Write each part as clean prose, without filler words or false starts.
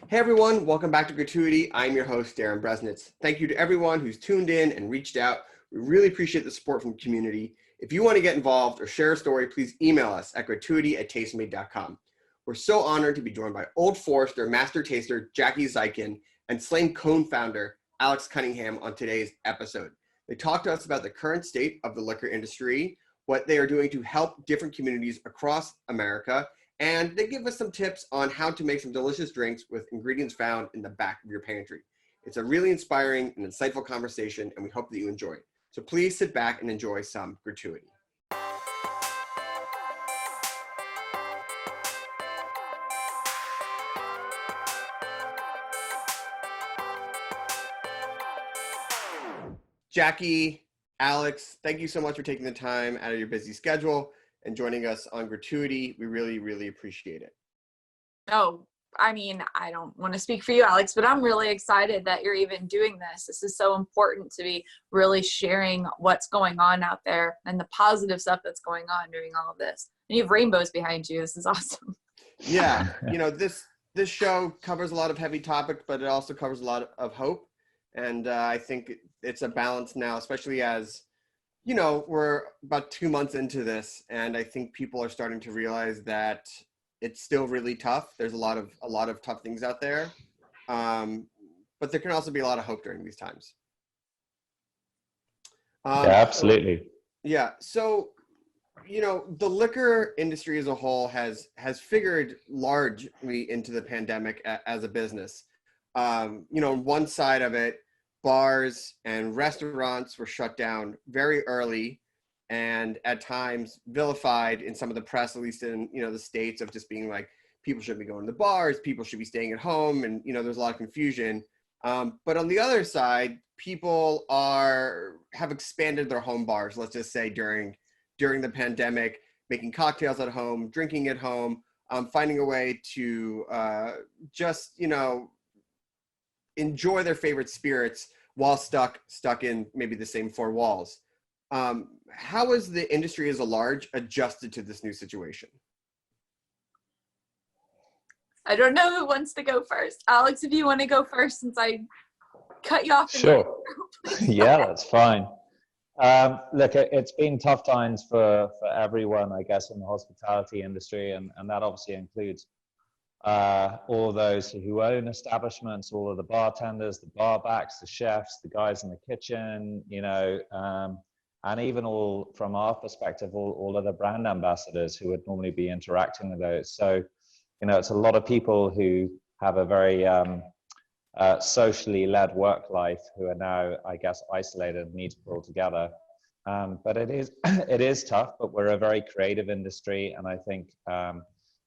Hey everyone, welcome back to Gratuity. I'm your host, Darin. Thank you to everyone who's tuned in and reached out. We really appreciate the support from the community. If you want to get involved or share a story, please email us at gratuity@tastemade.com. We're so honored to be joined by Old Forester Master Taster Jackie Zykin and Sleighing co-founder Alex Cunningham on today's episode. They talk to us about the current state of the liquor industry, what they are doing to help different communities across America, and they give us some tips on how to make some delicious drinks with ingredients found in the back of your pantry. It's a really inspiring and insightful conversation, and we hope that you enjoy it. So please sit back and enjoy some Gratuity. Jackie, Alex, thank you so much for taking the time out of your busy schedule and joining us on Gratuity. We really, really appreciate it. Oh, I mean, I don't want to speak for you, Alex, but I'm really excited that you're even doing this. This is so important to be really sharing what's going on out there and the positive stuff that's going on during all of this. And you have rainbows behind you. This is awesome. Yeah, you know, this show covers a lot of heavy topics, but it also covers a lot of hope. And I think it's a balance now, especially as, you know, we're about 2 months into this, and I think people are starting to realize that it's still really tough. There's a lot of tough things out there, but there can also be a lot of hope during these times. Yeah, absolutely. So, you know, the liquor industry as a whole has figured largely into the pandemic as a business. You know, on one side of it, bars and restaurants were shut down very early and at times vilified in some of the press, at least in, you know, the States, of just being like, people shouldn't be going to bars, people should be staying at home. And, you know, there's a lot of confusion. But on the other side, people have expanded their home bars, let's just say during the pandemic, making cocktails at home, drinking at home, finding a way to just, you know, enjoy their favorite spirits while stuck in maybe the same four walls. How has the industry as a large adjusted to this new situation? I don't know who wants to go first. Alex, if you want to go first, since I cut you off. Sure. Yeah, that's fine. Look, it's been tough times for everyone, I guess, in the hospitality industry, and that obviously includes all of those who own establishments, all of the bartenders, the barbacks, the chefs, the guys in the kitchen, you know, and even all, from our perspective, all of the brand ambassadors who would normally be interacting with those. So, you know, it's a lot of people who have a very socially led work life who are now, I guess, isolated and need to pull together. But it is tough, but we're a very creative industry, and I think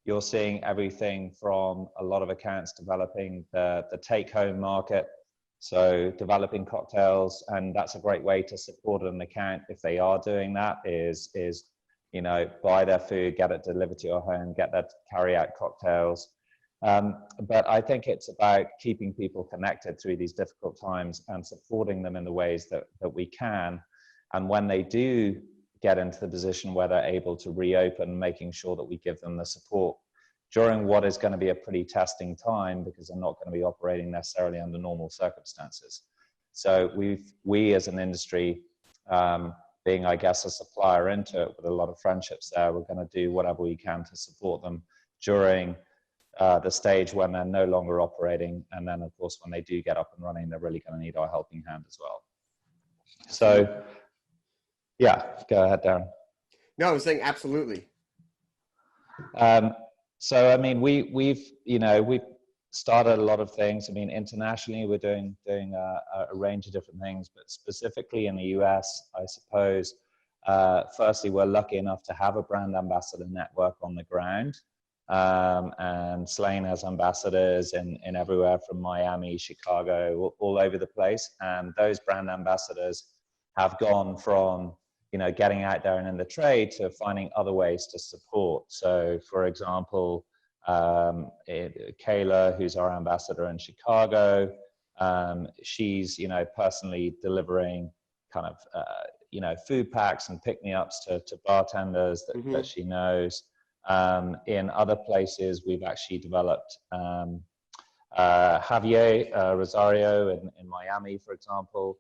you're seeing everything from a lot of accounts developing the take-home market, so developing cocktails, and that's a great way to support an account if they are doing that, is you know, buy their food, get it delivered to your home, get that carry out cocktails. But I think it's about keeping people connected through these difficult times and supporting them in the ways that we can. And when they do get into the position where they're able to reopen, making sure that we give them the support during what is going to be a pretty testing time, because they're not going to be operating necessarily under normal circumstances. So we as an industry, being, I guess, a supplier into it with a lot of friendships there, we're going to do whatever we can to support them during the stage when they're no longer operating. And then, of course, when they do get up and running, they're really going to need our helping hand as well. So, yeah, go ahead, Darin. No, I was saying absolutely. So, I mean, we've started a lot of things. I mean, internationally, we're doing a range of different things, but specifically in the US, I suppose, firstly, we're lucky enough to have a brand ambassador network on the ground. And Sleighing has ambassadors in everywhere from Miami, Chicago, all over the place. And those brand ambassadors have gone from, you know, getting out there and in the trade to finding other ways to support. So, for example, Kayla, who's our ambassador in Chicago, she's, you know, personally delivering kind of, you know, food packs and pick-me-ups to bartenders that she knows. In other places, we've actually developed Javier Rosario in Miami, for example,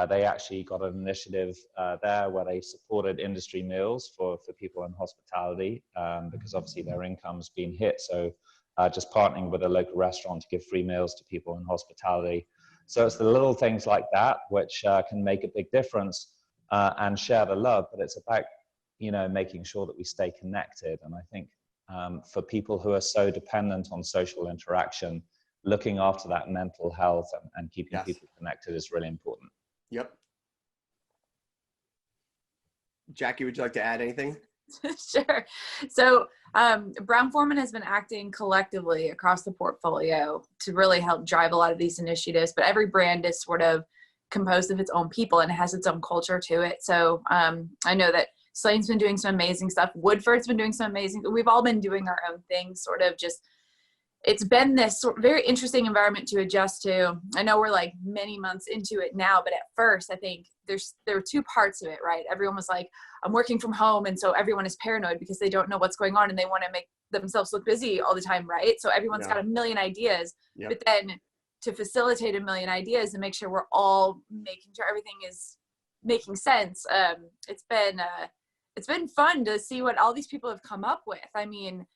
they actually got an initiative there where they supported industry meals for people in hospitality because obviously their income's been hit. So just partnering with a local restaurant to give free meals to people in hospitality. So it's the little things like that which can make a big difference and share the love. But it's about, making sure that we stay connected. And I think for people who are so dependent on social interaction, looking after that mental health and keeping people connected is really important. Yep. Jackie, would you like to add anything? Sure. So BrownForman has been acting collectively across the portfolio to really help drive a lot of these initiatives, but every brand is sort of composed of its own people and has its own culture to it. So I know that Sleighing's been doing some amazing stuff. Woodford's been doing some amazing, we've all been doing our own thing, sort of just, it's been this very interesting environment to adjust to. I know we're like many months into it now, but at first I think there were two parts of it, right? Everyone was like, I'm working from home. And so everyone is paranoid because they don't know what's going on and they want to make themselves look busy all the time, right? So everyone's got a million ideas, but then to facilitate a million ideas and make sure we're all making sure everything is making sense. It's been fun to see what all these people have come up with. I mean,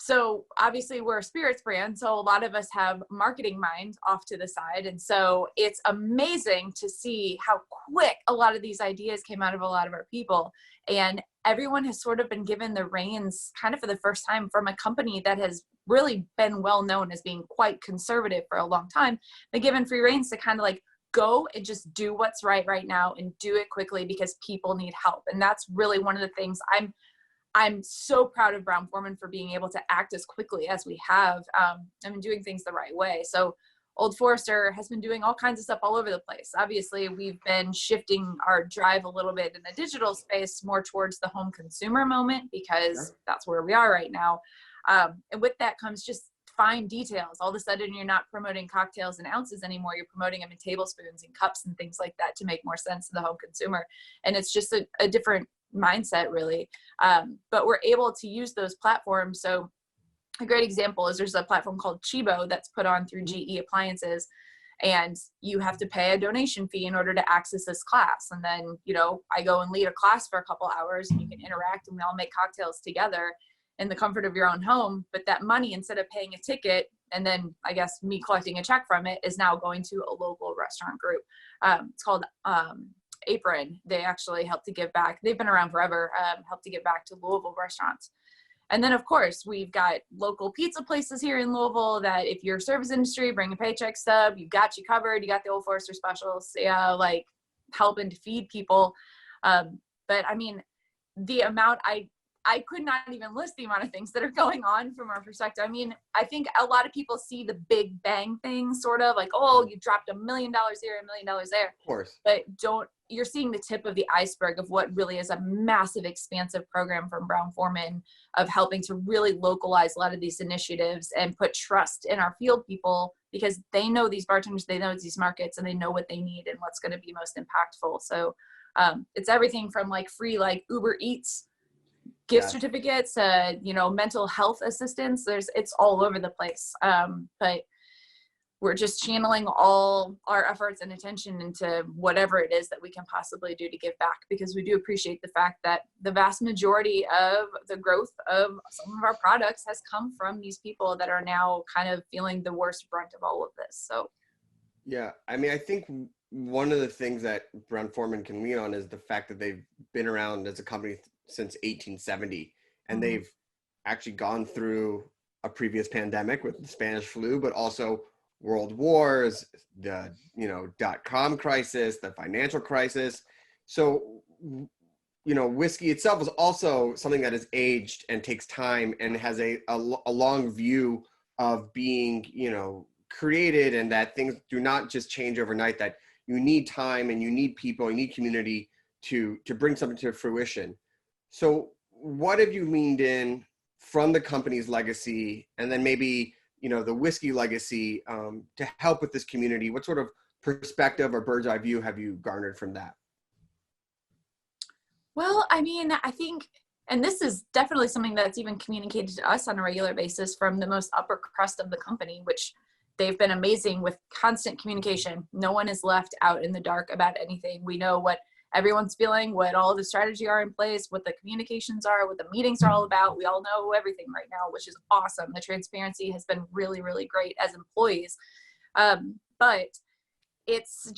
so obviously we're a spirits brand, so a lot of us have marketing mind off to the side. And so it's amazing to see how quick a lot of these ideas came out of a lot of our people. And everyone has sort of been given the reins kind of for the first time from a company that has really been well known as being quite conservative for a long time. They're given free reins to kind of like go and just do what's right now and do it quickly because people need help. And that's really one of the things I'm so proud of BrownForman for being able to act as quickly as we have and doing things the right way. So Old Forester has been doing all kinds of stuff all over the place. Obviously, we've been shifting our drive a little bit in the digital space more towards the home consumer moment because that's where we are right now. And with that comes just fine details. All of a sudden, you're not promoting cocktails in ounces anymore. You're promoting them in tablespoons and cups and things like that to make more sense to the home consumer. And it's just a different mindset, really. But we're able to use those platforms. So a great example is there's a platform called Chibo that's put on through GE Appliances, and you have to pay a donation fee in order to access this class. And then, I go and lead a class for a couple hours and you can interact and we all make cocktails together in the comfort of your own home. But that money, instead of paying a ticket and then I guess me collecting a check from it, is now going to a local restaurant group. It's called Apron. They actually help to give back. They've been around forever, help to give back to Louisville restaurants. And then of course we've got local pizza places here in Louisville that if you're service industry, bring a paycheck stub, you got you covered. You got the Old Forester specials, like helping to feed people. But I mean, the amount I could not even list the amount of things that are going on from our perspective. I mean, I think a lot of people see the big bang thing, sort of like, oh, you dropped $1 million here, $1 million there. Of course. But you're seeing the tip of the iceberg of what really is a massive, expansive program from BrownForman of helping to really localize a lot of these initiatives and put trust in our field people because they know these bartenders, they know these markets, and they know what they need and what's going to be most impactful. So it's everything from like free, like Uber Eats, gift certificates, mental health assistance. It's all over the place. But we're just channeling all our efforts and attention into whatever it is that we can possibly do to give back, because we do appreciate the fact that the vast majority of the growth of some of our products has come from these people that are now kind of feeling the worst brunt of all of this. So, yeah, I mean, I think one of the things that BrownForman can lean on is the fact that they've been around as a company since 1870, and they've actually gone through a previous pandemic with the Spanish flu, but also world wars, the .com crisis, the financial crisis. So whiskey itself is also something that is aged and takes time and has a long view of being created, and that things do not just change overnight, that you need time and you need people, you need community to bring something to fruition. So what have you leaned in from the company's legacy and then maybe, the whiskey legacy to help with this community? What sort of perspective or bird's eye view have you garnered from that? Well, I mean, I think and this is definitely something that's even communicated to us on a regular basis from the most upper crust of the company, which they've been amazing with constant communication. No one is left out in the dark about anything. We know what everyone's feeling, what all the strategy are in place, what the communications are, what the meetings are all about. We all know everything right now, which is awesome. The transparency has been really, really great as employees. But it's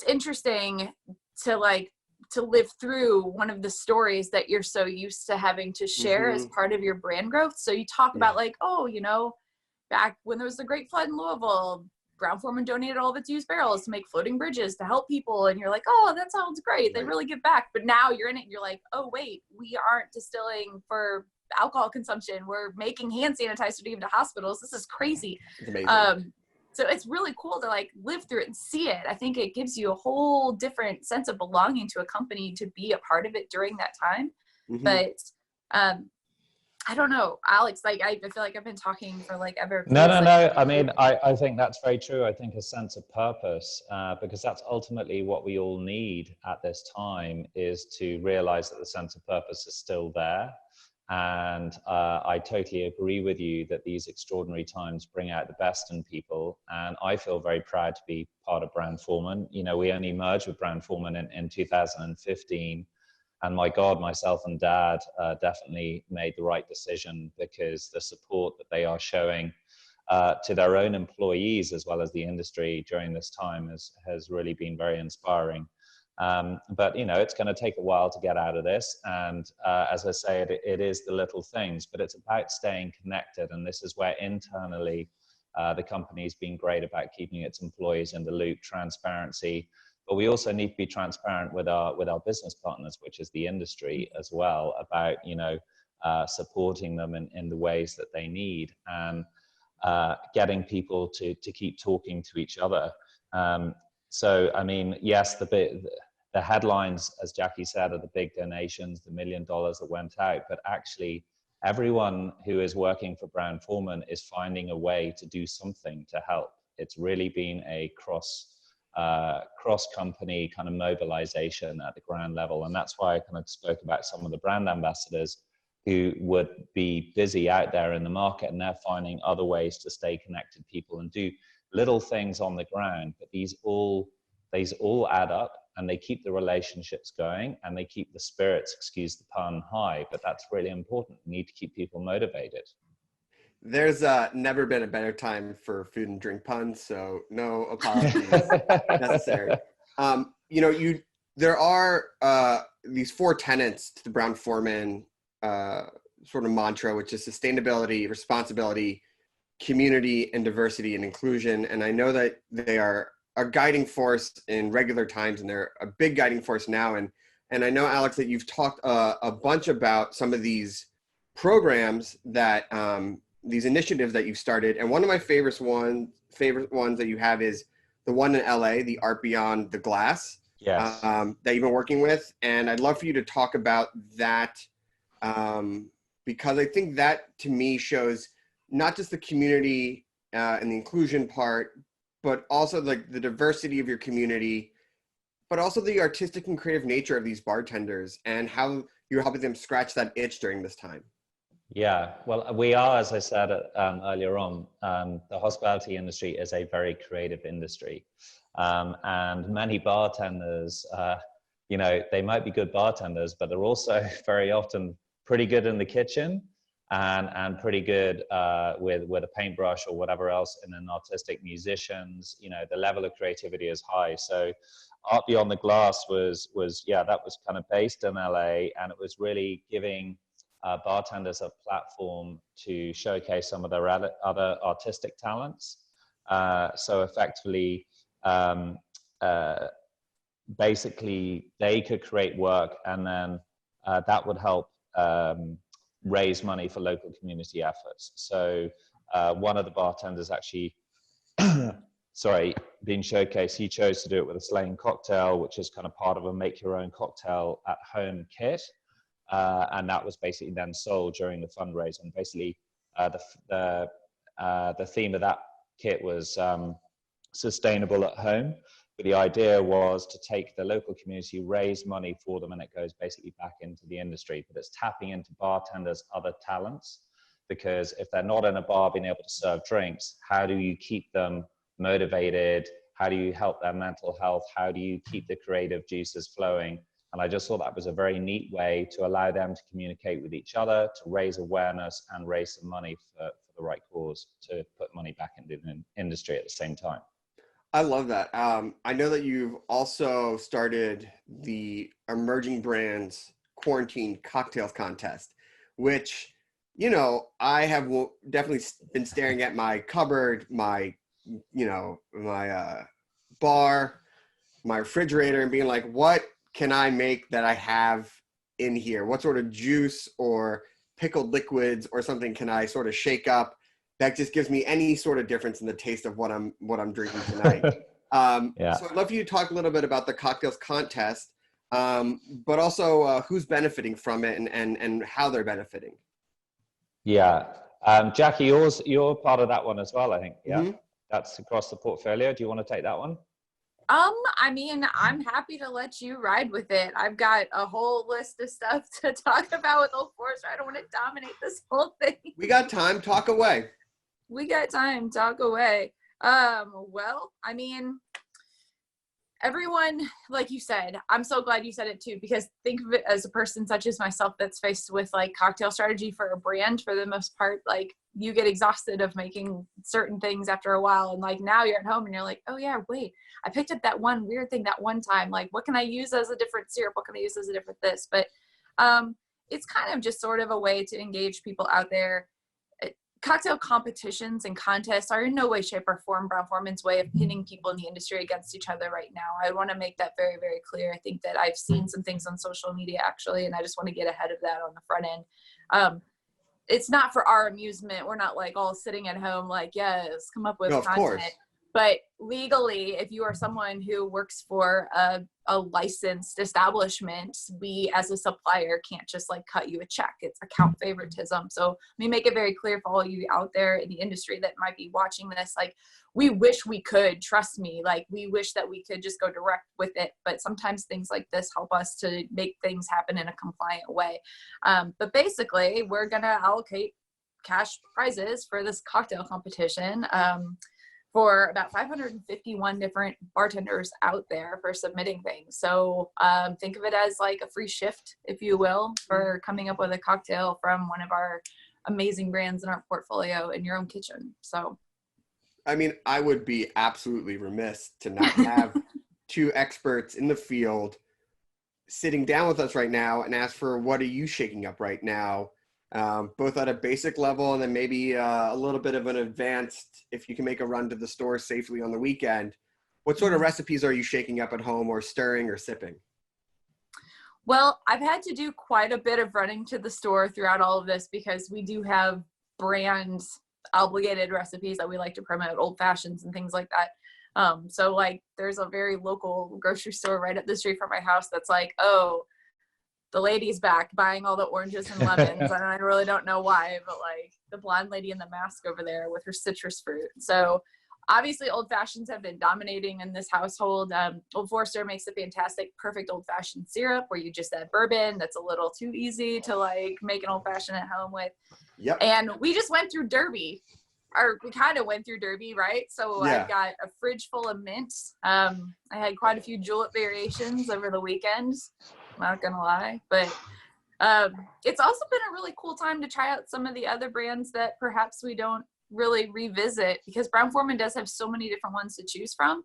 interesting to live through one of the stories that you're so used to having to share as part of your brand growth. So you talk about back when there was the Great Flood in Louisville, BrownForman donated all of its used barrels to make floating bridges to help people. And you're like, oh, that sounds great. They really give back. But now you're in it and you're like, oh, wait, we aren't distilling for alcohol consumption. We're making hand sanitizer to give to hospitals. This is crazy. It's amazing. So it's really cool to live through it and see it. I think it gives you a whole different sense of belonging to a company to be a part of it during that time. But I don't know, Alex, I feel like I've been talking for ever. No. I mean, I think that's very true. I think a sense of purpose, because that's ultimately what we all need at this time, is to realize that the sense of purpose is still there. And I totally agree with you that these extraordinary times bring out the best in people. And I feel very proud to be part of BrownForman. We only merged with BrownForman in 2015. And my God, myself and Dad definitely made the right decision, because the support that they are showing to their own employees as well as the industry during this time has really been very inspiring. But it's going to take a while to get out of this. And as I say, it is the little things, but it's about staying connected. And this is where internally the company's been great about keeping its employees in the loop, transparency. But we also need to be transparent with our business partners, which is the industry as well, about supporting them in the ways that they need, and getting people to keep talking to each other. So I mean, yes, the headlines, as Jackie said, are the big donations, the $1 million that went out, but actually everyone who is working for BrownForman is finding a way to do something to help. It's really been a cross-company kind of mobilization at the ground level. And that's why I kind of spoke about some of the brand ambassadors who would be busy out there in the market, and they're finding other ways to stay connected people and do little things on the ground. But these all add up, and they keep the relationships going, and they keep the spirits, excuse the pun, high. But that's really important. We need to keep people motivated. There's never been a better time for food and drink puns, so no apologies necessary. There are these 4 tenets to the BrownForman sort of mantra, which is sustainability, responsibility, community, and diversity and inclusion. And I know that they are a guiding force in regular times, and they're a big guiding force now. And I know, Alex, that you've talked a bunch about some of these programs that these initiatives that you've started. And one of my favorite ones that you have is the one in LA, the Art Beyond the Glass, yes, that you've been working with. And I'd love for you to talk about that, because I think that to me shows not just the community and the inclusion part, but also the diversity of your community, but also the artistic and creative nature of these bartenders and how you're helping them scratch that itch during this time. Yeah, well, we are, as I said earlier on, the hospitality industry is a very creative industry. And many bartenders, they might be good bartenders, but they're also very often pretty good in the kitchen and pretty good with a paintbrush or whatever else, and then artistic musicians. The level of creativity is high. So Art Beyond the Glass was that was kind of based in LA, and it was really giving bartenders a platform to showcase some of their other artistic talents. So effectively, basically, they could create work, and then that would help raise money for local community efforts. So one of the bartenders actually, being showcased, he chose to do it with a Sleighing Cocktail, which is kind of part of a make your own cocktail at home kit. And that was basically then sold during the fundraiser. And basically, the theme of that kit was sustainable at home. But the idea was to take the local community, raise money for them, and it goes basically back into the industry. But it's tapping into bartenders' other talents, because if they're not in a bar being able to serve drinks, how do you keep them motivated? How do you help their mental health? How do you keep the creative juices flowing? And I just thought that was a very neat way to allow them to communicate with each other, to raise awareness and raise some money for the right cause, to put money back into the industry at the same time. I love that. I know that you've also started the Emerging Brands Quarantine Cocktails Contest, which, you know, I have definitely been staring at my cupboard, my bar, my refrigerator, and being like, what can I make that I have in here? What sort of juice or pickled liquids or something can I sort of shake up that just gives me any sort of difference in the taste of what I'm drinking tonight? Yeah. So I'd love for you to talk a little bit about the cocktails contest, but also who's benefiting from it and how they're benefiting. Yeah. Jackie, you're part of that one as well, I think. Yeah. Mm-hmm. That's across the portfolio. Do you want to take that one? I mean, I'm happy to let you ride with it. I've got a whole list of stuff to talk about with Old Forester. I don't want to dominate this whole thing. We got time. Talk away. We got time. Talk away. Well, I mean, everyone, like you said, I'm so glad you said it too, because think of it as a person such as myself that's faced with like cocktail strategy for a brand. For the most part, like, you get exhausted of making certain things after a while. And like, now you're at home and you're like, oh yeah, wait, I picked up that one weird thing that one time. Like, what can I use as a different syrup? What can I use as a different this? But it's kind of just sort of a way to engage people out there. Cocktail competitions and contests are in no way, shape, or form BrownForman's way of pinning people in the industry against each other right now. I want to make that very, very clear. I think that I've seen some things on social media actually, and I just want to get ahead of that on the front end. It's not for our amusement. We're not like all sitting at home like, yes, come up with content. Course. But legally, if you are someone who works for a licensed establishment, we as a supplier can't just like cut you a check. It's account favoritism. So let me make it very clear for all you out there in the industry that might be watching this. Like, we wish we could, trust me, like we wish that we could just go direct with it. But sometimes things like this help us to make things happen in a compliant way. But basically, we're going to allocate cash prizes for this cocktail competition. For about 551 different bartenders out there for submitting things. So think of it as like a free shift, if you will, for coming up with a cocktail from one of our amazing brands in our portfolio in your own kitchen. So, I mean, I would be absolutely remiss to not have two experts in the field sitting down with us right now and ask for, what are you shaking up right now? Both at a basic level and then maybe a little bit of an advanced, if you can make a run to the store safely on the weekend. What sort of recipes are you shaking up at home or stirring or sipping? Well, I've had to do quite a bit of running to the store throughout all of this because we do have brand obligated recipes that we like to promote, old fashions and things like that. So like there's a very local grocery store right up the street from my house that's like, oh, the lady's back buying all the oranges and lemons. And I really don't know why, but like the blonde lady in the mask over there with her citrus fruit. So obviously old fashions have been dominating in this household. Old Forester makes a fantastic, perfect old fashioned syrup where you just add bourbon. That's a little too easy to like make an old fashioned at home with. Yep. And we just went through Derby. Or we kind of went through Derby, right? So yeah. I got a fridge full of mint. I had quite a few julep variations over the weekend. I'm not gonna lie, but it's also been a really cool time to try out some of the other brands that perhaps we don't really revisit, because BrownForman does have so many different ones to choose from.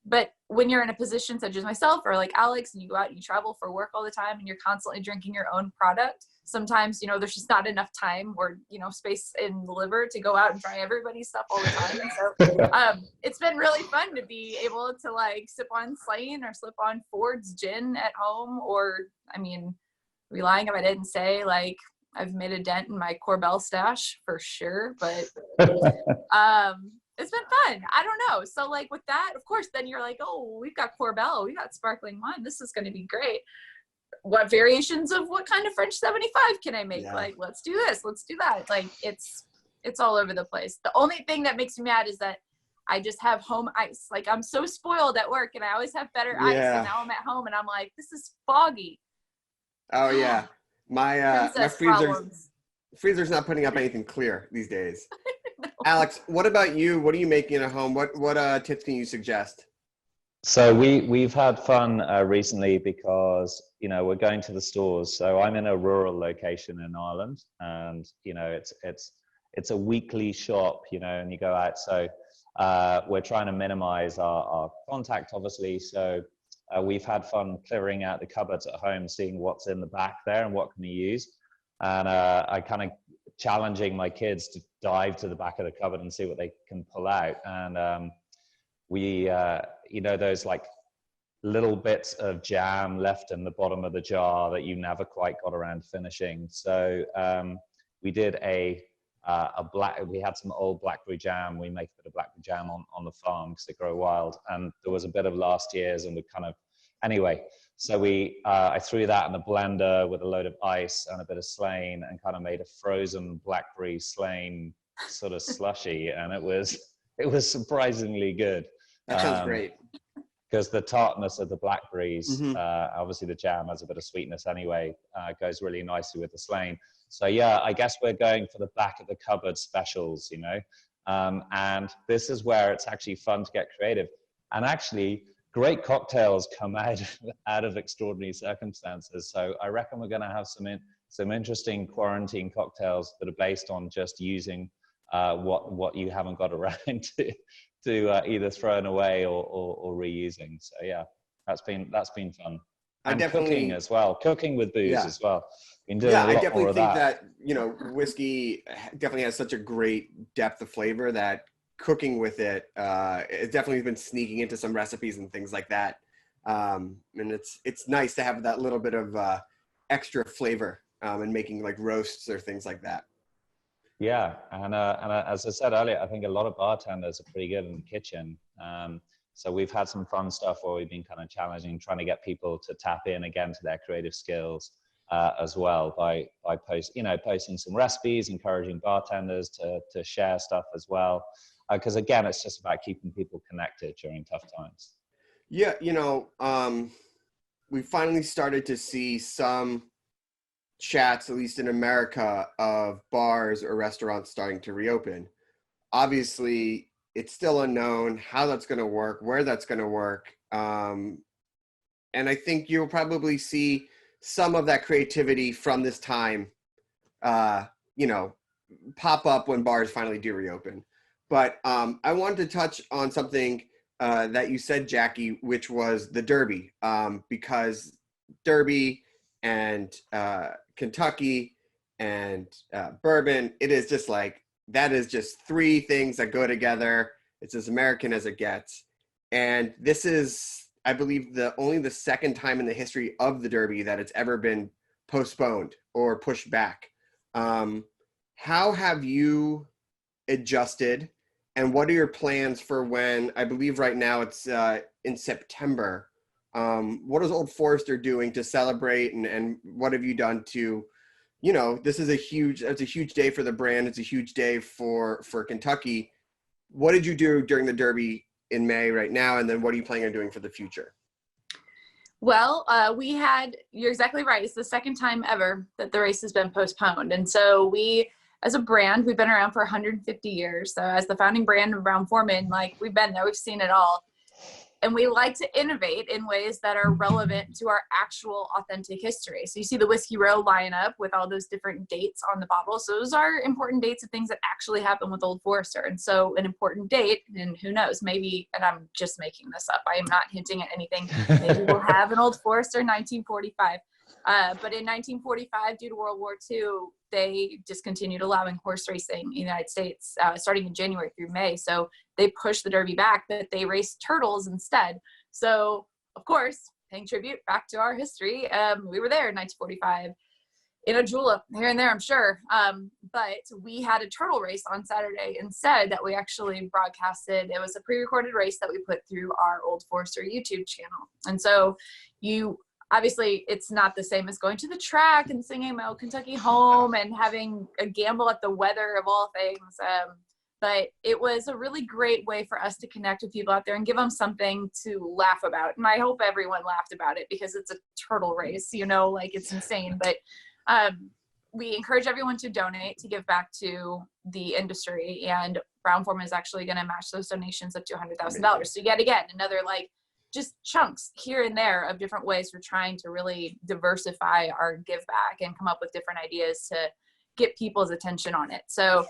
But when you're in a position such as myself or like Alex, and you go out and you travel for work all the time and you're constantly drinking your own product, sometimes, you know, there's just not enough time or, you know, space in the liver to go out and try everybody's stuff all the time. And so it's been really fun to be able to like sip on Sleighing or slip on Ford's gin at home, or, I mean, relying if I didn't say like I've made a dent in my Corbel stash for sure, but it's been fun. I don't know. So like with that, of course, then you're like, oh, we've got Corbel, we got sparkling wine. This is going to be great. What variations of what kind of French 75 can I make? Yeah. Like, let's do this, let's do that. Like it's all over the place. The only thing that makes me mad is that I just have home ice. Like, I'm so spoiled at work and I always have better ice. And now I'm at home and I'm like, this is foggy. Oh yeah. My Princess freezer's not putting up anything clear these days. Alex, what about you? What are you making at home? What tips can you suggest? So we've had fun recently because, you know, we're going to the stores. So I'm in a rural location in Ireland, and, you know, it's a weekly shop, you know, and you go out. So we're trying to minimize our contact, obviously. So we've had fun clearing out the cupboards at home, seeing what's in the back there and what can you use. And I kind of challenging my kids to dive to the back of the cupboard and see what they can pull out. And we, you know, those like little bits of jam left in the bottom of the jar that you never quite got around finishing. So we did we had some old blackberry jam. We make a bit of blackberry jam on the farm because they grow wild. And there was a bit of last year's, and we kind of, anyway, so I threw that in the blender with a load of ice and a bit of Sleighing and kind of made a frozen blackberry Sleighing sort of slushy. And it was surprisingly good. That sounds great. Because the tartness of the blackberries, obviously the jam has a bit of sweetness anyway, goes really nicely with the Sleighing. So yeah, I guess we're going for the back of the cupboard specials, you know, and this is where it's actually fun to get creative. And actually, great cocktails come out of extraordinary circumstances. So I reckon we're going to have some interesting quarantine cocktails that are based on just using what you haven't got around to either throwing away or reusing. So yeah, that's been fun. And cooking as well, cooking with booze as well. Been doing a lot I definitely more of think that, you know, whiskey definitely has such a great depth of flavor that cooking with it, it's definitely been sneaking into some recipes and things like that. And it's nice to have that little bit of extra flavor in making like roasts or things like that. Yeah, and as I said earlier, I think a lot of bartenders are pretty good in the kitchen. So we've had some fun stuff where we've been kind of challenging, trying to get people to tap in again to their creative skills as well by posting some recipes, encouraging bartenders to share stuff as well. Because again, it's just about keeping people connected during tough times. Yeah, you know, we finally started to see some chats, at least in America, of bars or restaurants starting to reopen. Obviously, it's still unknown how that's going to work, where that's going to work. And I think you'll probably see some of that creativity from this time, you know, pop up when bars finally do reopen. But I wanted to touch on something that you said, Jackie, which was the Derby, because Derby and Kentucky and bourbon, it is just like, that is just three things that go together. It's as American as it gets. And this is, I believe, only the second time in the history of the Derby that it's ever been postponed or pushed back. How have you adjusted, and what are your plans for when, I believe right now it's in September? What is Old Forester doing to celebrate, and what have you done to, you know, it's a huge day for the brand. It's a huge day for Kentucky. What did you do during the Derby in May right now? And then what are you planning on doing for the future? Well, you're exactly right. It's the second time ever that the race has been postponed. And so we, as a brand, we've been around for 150 years. So as the founding brand of BrownForman, like, we've been there, we've seen it all. And we like to innovate in ways that are relevant to our actual authentic history. So you see the Whiskey Row line up with all those different dates on the bottle. So those are important dates of things that actually happen with Old Forester. And so an important date, and who knows, maybe, and I'm just making this up, I am not hinting at anything, maybe we'll have an Old Forester 1945. But in 1945, due to World War II, they discontinued allowing horse racing in the United States, starting in January through May. So they pushed the Derby back, but they raced turtles instead. So, of course, paying tribute back to our history, we were there in 1945 in a julep here and there, I'm sure. But we had a turtle race on Saturday instead that we actually broadcasted. It was a pre-recorded race that we put through our Old Forester YouTube channel. And so obviously, it's not the same as going to the track and singing My Old Kentucky Home and having a gamble at the weather of all things. but it was a really great way for us to connect with people out there and give them something to laugh about. And I hope everyone laughed about it, because it's a turtle race, you know, like it's insane. But we encourage everyone to donate, to give back to the industry. And BrownForman is actually going to match those donations up to $100,000. So yet again, another like just chunks here and there of different ways we're trying to really diversify our give back and come up with different ideas to get people's attention on it. So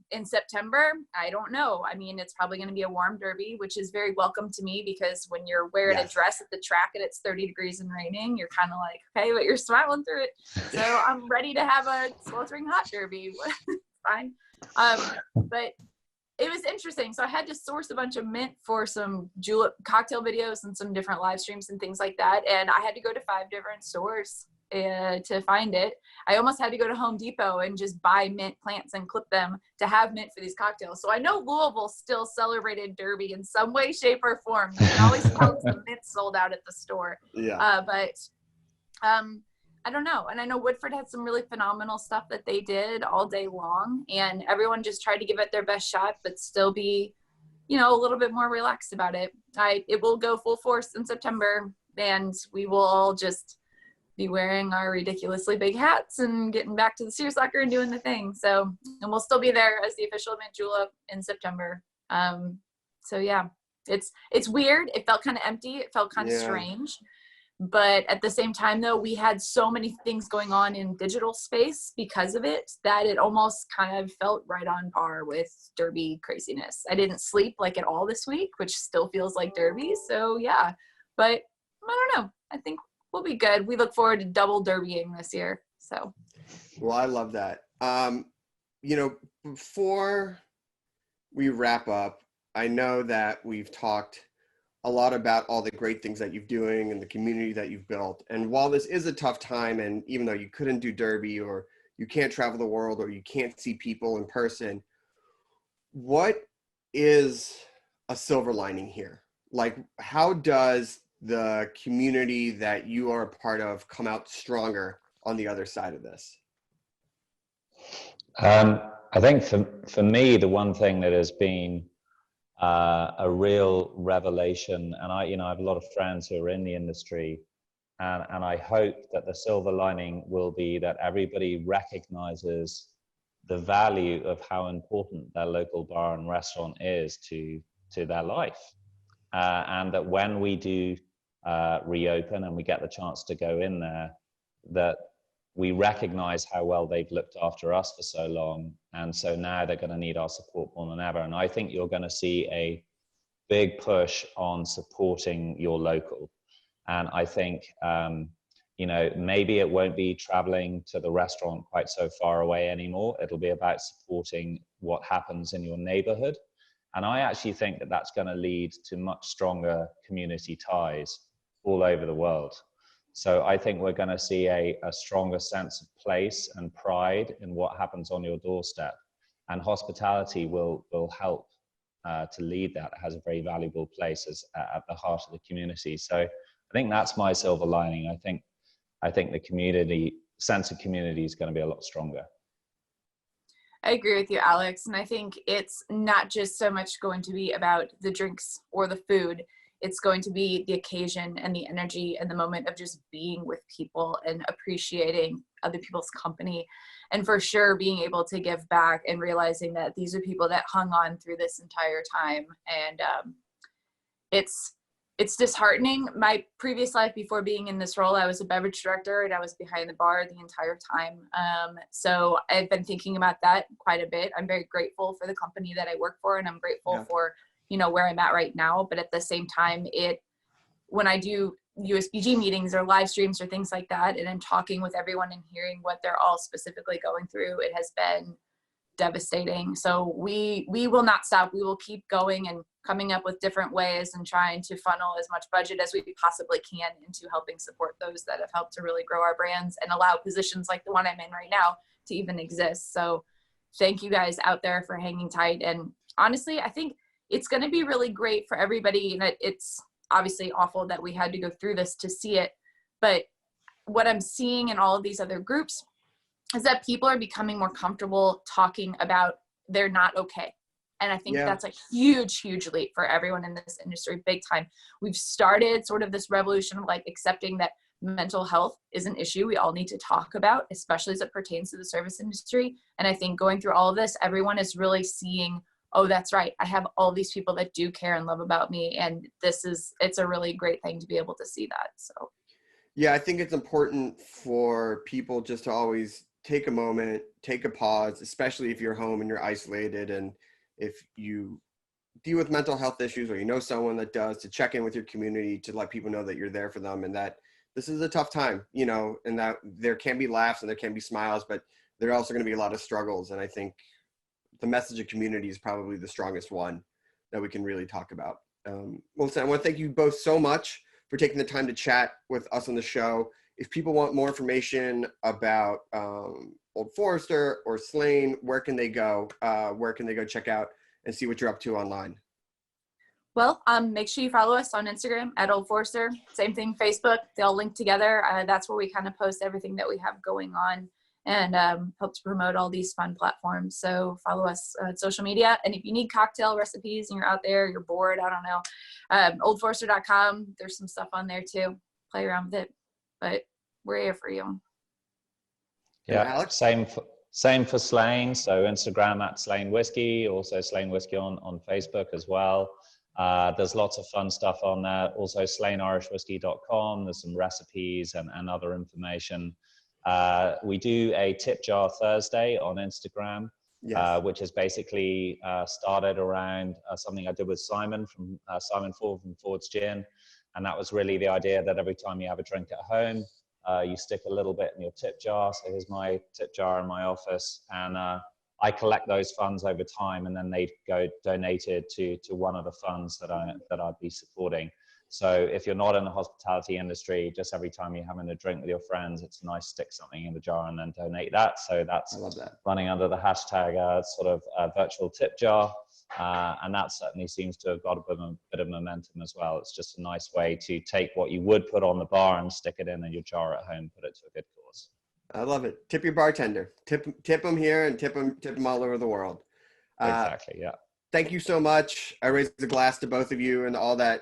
in September, I don't know. I mean, it's probably going to be a warm derby, which is very welcome to me, because when you're wearing a dress at the track and it's 30 degrees and raining, you're kind of like, okay, but you're smiling through it. So I'm ready to have a sweltering hot derby. Fine. But it was interesting. So I had to source a bunch of mint for some julep cocktail videos and some different live streams and things like that. And I had to go to 5 different stores to find it. I almost had to go to Home Depot and just buy mint plants and clip them to have mint for these cocktails. So I know Louisville still celebrated Derby in some way, shape, or form. You can always tell the mint sold out at the store. Yeah. But I don't know. And I know Woodford had some really phenomenal stuff that they did all day long, and everyone just tried to give it their best shot, but still be, you know, a little bit more relaxed about it. It will go full force in September, and we will all just be wearing our ridiculously big hats and getting back to the seersucker and doing the thing. So, and we'll still be there as the official mint julep in September. So yeah, it's weird. It felt kind of empty. It felt kind of strange. But at the same time, though, we had so many things going on in digital space because of it that it almost kind of felt right on par with Derby craziness. I didn't sleep like at all this week, which still feels like Derby. So yeah, but I don't know. I think we'll be good. We look forward to double derbying this year. So. Well, I love that. You know, before we wrap up, I know that we've talked a lot about all the great things that you're doing and the community that you've built. And while this is a tough time, and even though you couldn't do Derby, or you can't travel the world, or you can't see people in person, what is a silver lining here? Like, how does the community that you are a part of come out stronger on the other side of this? I think for me, the one thing that has been a real revelation, and I have a lot of friends who are in the industry, and I hope that the silver lining will be that everybody recognizes the value of how important their local bar and restaurant is to their life, and that when we do reopen and we get the chance to go in there, that we recognize how well they've looked after us for so long, and so now they're going to need our support more than ever. And I think you're going to see a big push on supporting your local. And I think maybe it won't be traveling to the restaurant quite so far away anymore. It'll be about supporting what happens in your neighborhood. And I actually think that that's going to lead to much stronger community ties all over the world. So I think we're going to see a stronger sense of place and pride in what happens on your doorstep. And hospitality will help to lead that. It has a very valuable place at the heart of the community. So I think that's my silver lining. I think the sense of community is going to be a lot stronger. I agree with you, Alex. And I think it's not just so much going to be about the drinks or the food. It's going to be the occasion and the energy and the moment of just being with people and appreciating other people's company. And for sure, being able to give back and realizing that these are people that hung on through this entire time. And it's disheartening. My previous life before being in this role, I was a beverage director and I was behind the bar the entire time. So I've been thinking about that quite a bit. I'm very grateful for the company that I work for, and I'm grateful for where I'm at right now. But at the same time, when I do USBG meetings or live streams or things like that, and I'm talking with everyone and hearing what they're all specifically going through, it has been devastating. So we will not stop. We will keep going and coming up with different ways and trying to funnel as much budget as we possibly can into helping support those that have helped to really grow our brands and allow positions like the one I'm in right now to even exist. So thank you guys out there for hanging tight. And honestly, I think it's going to be really great for everybody. And it's obviously awful that we had to go through this to see it. But what I'm seeing in all of these other groups is that people are becoming more comfortable talking about they're not okay. And I think that's a huge, huge leap for everyone in this industry, big time. We've started sort of this revolution of like accepting that mental health is an issue we all need to talk about, especially as it pertains to the service industry. And I think going through all of this, everyone is really seeing, oh, that's right, I have all these people that do care and love about me. And it's a really great thing to be able to see that. So yeah, I think it's important for people just to always take a moment, take a pause, especially if you're home and you're isolated, and if you deal with mental health issues or you know someone that does, to check in with your community, to let people know that you're there for them and that this is a tough time, you know, and that there can be laughs and there can be smiles, but there are also going to be a lot of struggles. And I think the message of community is probably the strongest one that we can really talk about. Well, I want to thank you both so much for taking the time to chat with us on the show. If people want more information about Old Forester or Sleighing, where can they go? Where can they go check out and see what you're up to online? Well, make sure you follow us on Instagram at Old Forester. Same thing, Facebook. They all link together. That's where we kind of post everything that we have going on and help to promote all these fun platforms. So follow us on social media. And if you need cocktail recipes and you're out there, you're bored, I don't know, oldforester.com. There's some stuff on there too. Play around with it. But we're here for you. Yeah, Alex? Same for Sleighing. So Instagram at Sleighing Whiskey, also Sleighing Whiskey on Facebook as well. There's lots of fun stuff on there. Also SleighingIrishWhiskey.com. There's some recipes and other information. We do a tip jar Thursday on Instagram, which is basically started around something I did with Simon from Simon Ford from Ford's Gin. And that was really the idea that every time you have a drink at home, you stick a little bit in your tip jar. So here's my tip jar in my office. And I collect those funds over time, and then they go donated to one of the funds that I'd be supporting. So if you're not in the hospitality industry, just every time you're having a drink with your friends, it's nice to stick something in the jar and then donate that. So that's running under the hashtag sort of virtual tip jar. And that certainly seems to have got a bit of momentum as well. It's just a nice way to take what you would put on the bar and stick it in your jar at home, put it to a good cause. I love it. Tip your bartender. Tip them here and tip them all over the world. Exactly, yeah. Thank you so much. I raise the glass to both of you and all that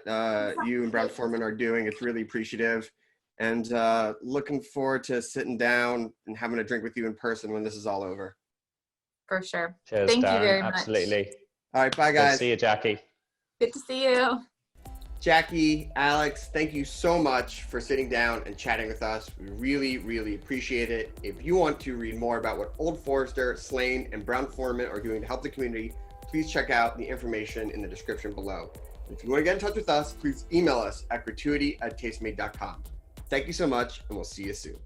you and BrownForman are doing. It's really appreciative. And looking forward to sitting down and having a drink with you in person when this is all over. For sure. Cheers, Thank Darin. you very much. Absolutely. All right, bye guys. Good to see you, Jackie. Good to see you. Jackie, Alex, thank you so much for sitting down and chatting with us. We really, really appreciate it. If you want to read more about what Old Forester, Sleighing, and BrownForman are doing to help the community, please check out the information in the description below. If you want to get in touch with us, please email us at gratuity@tastemade.com. Thank you so much, and we'll see you soon.